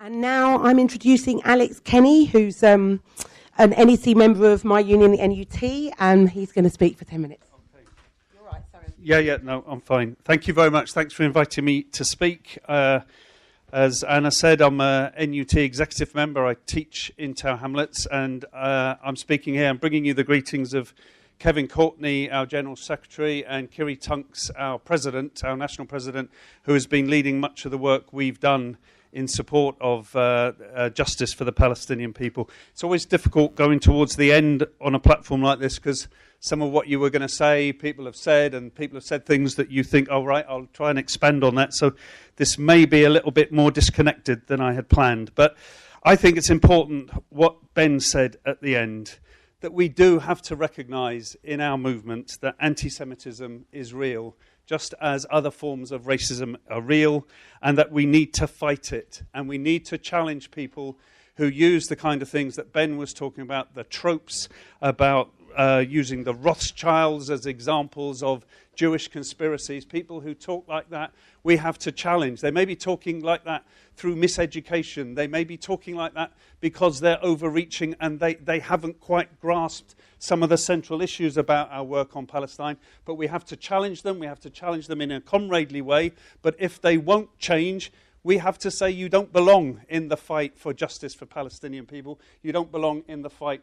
And now I'm introducing Alex Kenny, who's an NEC member of my union, the NUT, and he's going to speak for 10 minutes. Okay. You're right, sorry. Yeah, no, I'm fine. Thank you very much. Thanks for inviting me to speak. As Anna said, I'm a NUT executive member. I teach in Tower Hamlets, and I'm speaking here. I'm bringing you the greetings of Kevin Courtney, our General Secretary, and Kiri Tunks, our President, our National President, who has been leading much of the work we've done in support of justice for the Palestinian people. It's always difficult going towards the end on a platform like this because some of what you were going to say, people have said, and people have said things that you think, oh, right, I'll try and expand on that. So this may be a little bit more disconnected than I had planned. But I think it's important what Ben said at the end, that we do have to recognise in our movement that anti-Semitism is real, just as other forms of racism are real, and that we need to fight it. And we need to challenge people who use the kind of things that Ben was talking about, the tropes about using the Rothschilds as examples of Jewish conspiracies. People who talk like that, we have to challenge. They may be talking like that through miseducation. They may be talking like that because they're overreaching and they haven't quite grasped some of the central issues about our work on Palestine. But we have to challenge them. We have to challenge them in a comradely way. But if they won't change, we have to say you don't belong in the fight for justice for Palestinian people. You don't belong in the fight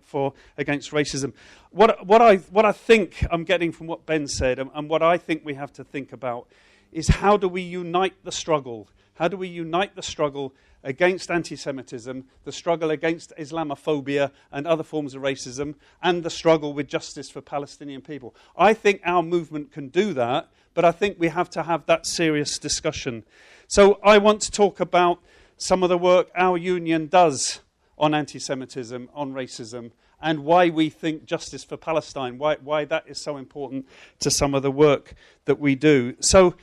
against racism. What I think I'm getting from what Ben said, and what I think we have to think about, is how do we unite the struggle? How do we unite the struggle against anti-Semitism, the struggle against Islamophobia and other forms of racism, and the struggle with justice for Palestinian people? I think our movement can do that, but I think we have to have that serious discussion. So I want to talk about some of the work our union does on anti-Semitism, on racism, and why we think justice for Palestine, why that is so important to some of the work that we do. So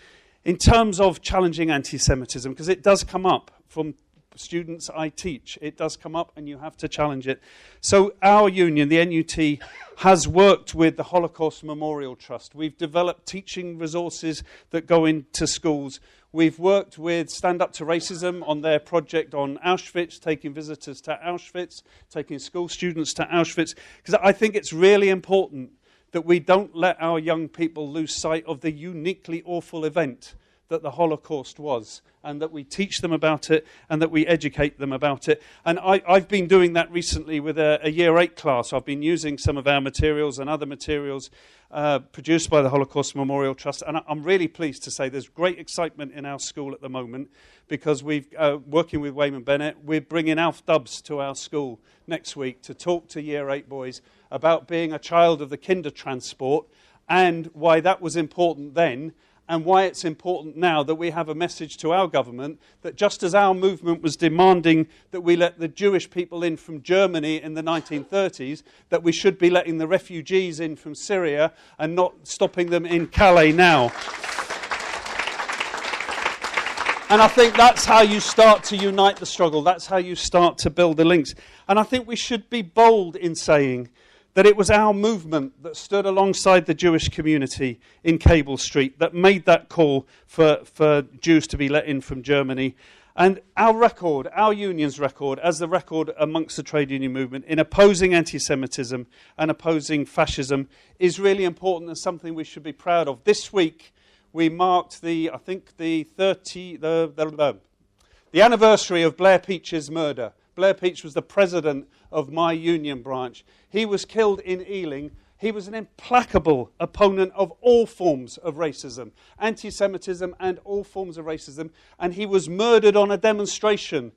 in terms of challenging anti-Semitism, because it does come up from students I teach, it does come up and you have to challenge it. So our union, the NUT, has worked with the Holocaust Memorial Trust. We've developed teaching resources that go into schools. We've worked with Stand Up to Racism on their project on Auschwitz, taking visitors to Auschwitz, taking school students to Auschwitz, because I think it's really important that we don't let our young people lose sight of the uniquely awful event that the Holocaust was, and that we teach them about it and that we educate them about it. And I've been doing that recently with a Year 8 class. I've been using some of our materials and other materials produced by the Holocaust Memorial Trust, and I'm really pleased to say there's great excitement in our school at the moment because we've working with Wayman Bennett, we're bringing Alf Dubs to our school next week to talk to Year 8 boys about being a child of the Kindertransport and why that was important then, and why it's important now that we have a message to our government that just as our movement was demanding that we let the Jewish people in from Germany in the 1930s, that we should be letting the refugees in from Syria and not stopping them in Calais now. And I think that's how you start to unite the struggle. That's how you start to build the links. And I think we should be bold in saying that it was our movement that stood alongside the Jewish community in Cable Street that made that call for Jews to be let in from Germany. And our record, our union's record, as the record amongst the trade union movement in opposing anti-Semitism and opposing fascism is really important and something we should be proud of. This week we marked the anniversary of Blair Peach's murder. Blair Peach was the president of my union branch. He was killed in Ealing. He was an implacable opponent of all forms of racism, anti-Semitism and all forms of racism. And he was murdered on a demonstration,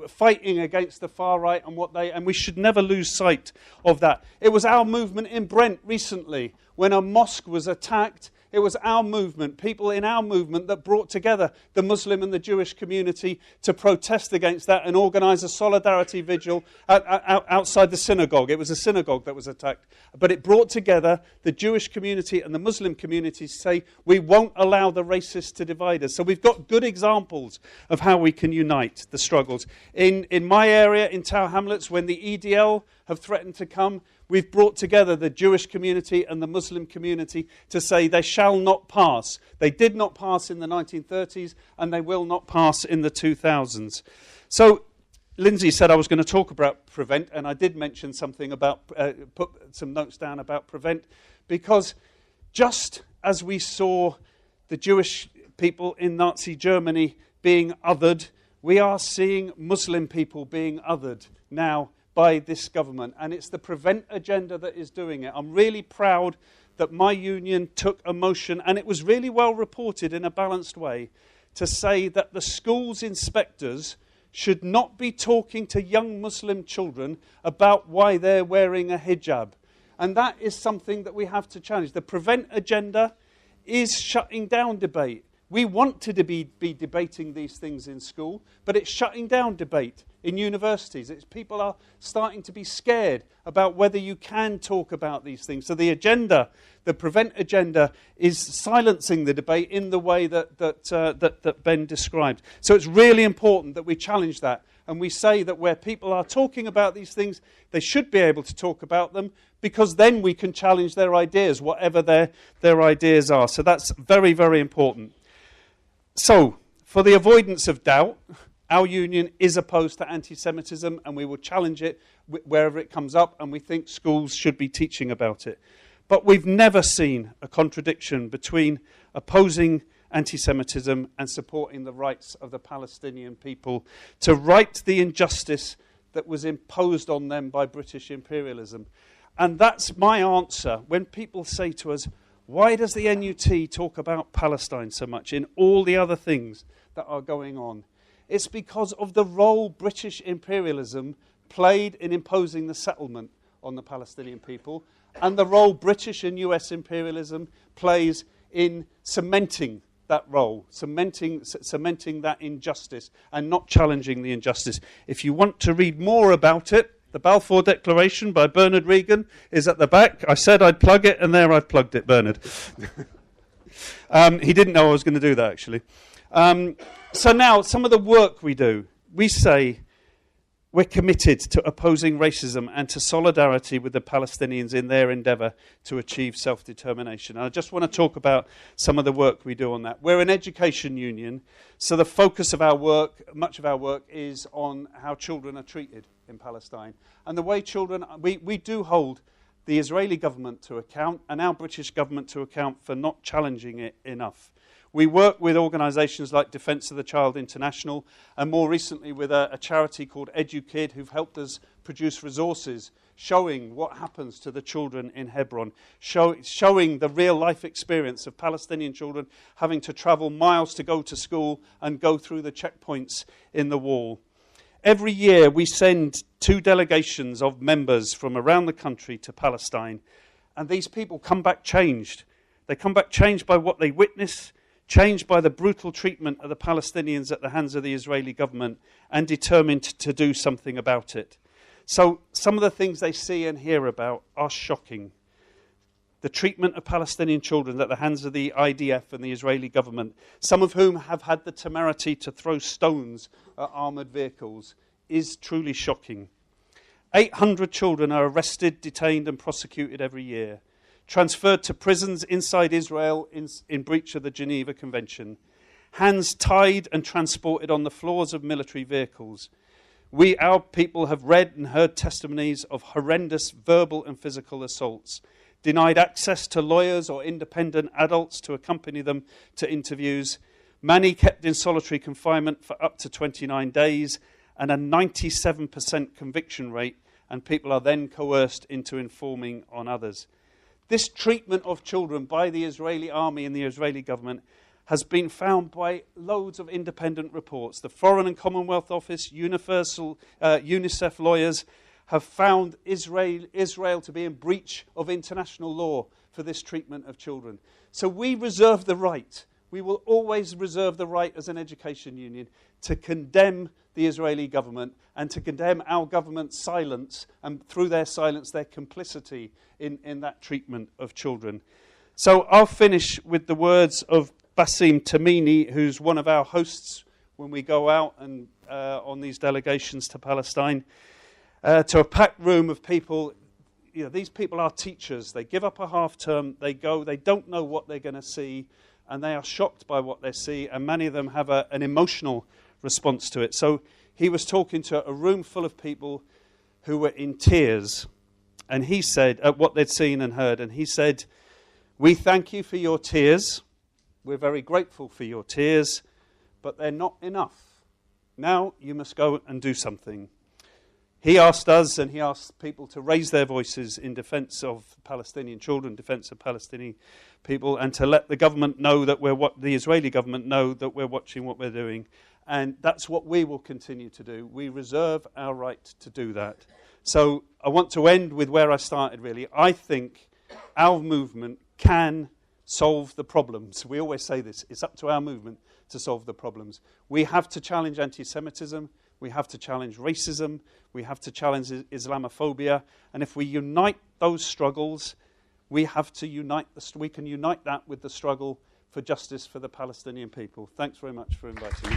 fighting against the far right and we should never lose sight of that. It was our movement in Brent recently when a mosque was attacked. It was our movement, people in our movement, that brought together the Muslim and the Jewish community to protest against that and organise a solidarity vigil outside the synagogue. It was a synagogue that was attacked. But it brought together the Jewish community and the Muslim community to say, we won't allow the racists to divide us. So we've got good examples of how we can unite the struggles. In my area, in Tower Hamlets, when the EDL have threatened to come, we've brought together the Jewish community and the Muslim community to say they shall not pass. They did not pass in the 1930s and they will not pass in the 2000s. So Lindsay said I was going to talk about prevent, and I did mention something about, put some notes down about prevent, because just as we saw the Jewish people in Nazi Germany being othered, we are seeing Muslim people being othered now by this government, and it's the prevent agenda that is doing it. I'm really proud that my union took a motion, and it was really well reported in a balanced way, to say that the school's inspectors should not be talking to young Muslim children about why they're wearing a hijab. And that is something that we have to challenge. The prevent agenda is shutting down debate. We want to be debating these things in school, but it's shutting down debate in universities. People are starting to be scared about whether you can talk about these things. So the agenda, the prevent agenda, is silencing the debate in the way that Ben described. So it's really important that we challenge that, and we say that where people are talking about these things, they should be able to talk about them, because then we can challenge their ideas, whatever their ideas are. So that's very, very important. So, for the avoidance of doubt, our union is opposed to anti-Semitism, and we will challenge it wherever it comes up, and we think schools should be teaching about it. But we've never seen a contradiction between opposing anti-Semitism and supporting the rights of the Palestinian people to right the injustice that was imposed on them by British imperialism. And that's my answer when people say to us, why does the NUT talk about Palestine so much in all the other things that are going on? It's because of the role British imperialism played in imposing the settlement on the Palestinian people, and the role British and US imperialism plays in cementing that role, cementing that injustice and not challenging the injustice. If you want to read more about it, the Balfour Declaration by Bernard Regan is at the back. I said I'd plug it, and there I've plugged it, Bernard. He didn't know I was going to do that, actually. So now, some of the work we do. We say we're committed to opposing racism and to solidarity with the Palestinians in their endeavour to achieve self-determination. And I just want to talk about some of the work we do on that. We're an education union, so the focus of our work, much of our work, is on how children are treated in Palestine. And the way children, we do hold the Israeli government to account and our British government to account for not challenging it enough. We work with organisations like Defence of the Child International, and more recently with a charity called EduKid, who've helped us produce resources showing what happens to the children in Hebron, showing the real-life experience of Palestinian children having to travel miles to go to school and go through the checkpoints in the wall. Every year we send 2 delegations of members from around the country to Palestine, and these people come back changed. They come back changed by what they witness, changed by the brutal treatment of the Palestinians at the hands of the Israeli government, and determined to do something about it. So some of the things they see and hear about are shocking. The treatment of Palestinian children at the hands of the IDF and the Israeli government, some of whom have had the temerity to throw stones at armoured vehicles, is truly shocking. 800 children are arrested, detained and prosecuted every year, transferred to prisons inside Israel in breach of the Geneva Convention, hands tied and transported on the floors of military vehicles. Our people have read and heard testimonies of horrendous verbal and physical assaults, denied access to lawyers or independent adults to accompany them to interviews, many kept in solitary confinement for up to 29 days, and a 97% conviction rate, and people are then coerced into informing on others. This treatment of children by the Israeli army and the Israeli government has been found by loads of independent reports. The Foreign and Commonwealth Office, UNICEF lawyers have found Israel to be in breach of international law for this treatment of children. So we reserve the right, we will always reserve the right as an education union to condemn the Israeli government and to condemn our government's silence, and through their silence, their complicity in that treatment of children. So I'll finish with the words of Bassem Tamimi, who's one of our hosts when we go out and on these delegations to Palestine, to a packed room of people. You know, these people are teachers. They give up a half term, they go, they don't know what they're going to see, and they are shocked by what they see, and many of them have an emotional response to it. So he was talking to a room full of people who were in tears. And he said, at what they'd seen and heard, and he said, "We thank you for your tears. We're very grateful for your tears, but they're not enough. Now you must go and do something." He asked us, and he asked people to raise their voices in defence of Palestinian children, defence of Palestinian people, and to let the government know that the Israeli government know that we're watching what we're doing. And that's what we will continue to do. We reserve our right to do that. So I want to end with where I started, really. I think our movement can solve the problems. We always say this. It's up to our movement to solve the problems. We have to challenge anti-Semitism. We have to challenge racism. We have to challenge Islamophobia. And if we unite those struggles, we can unite that with the struggle for justice for the Palestinian people. Thanks very much for inviting me.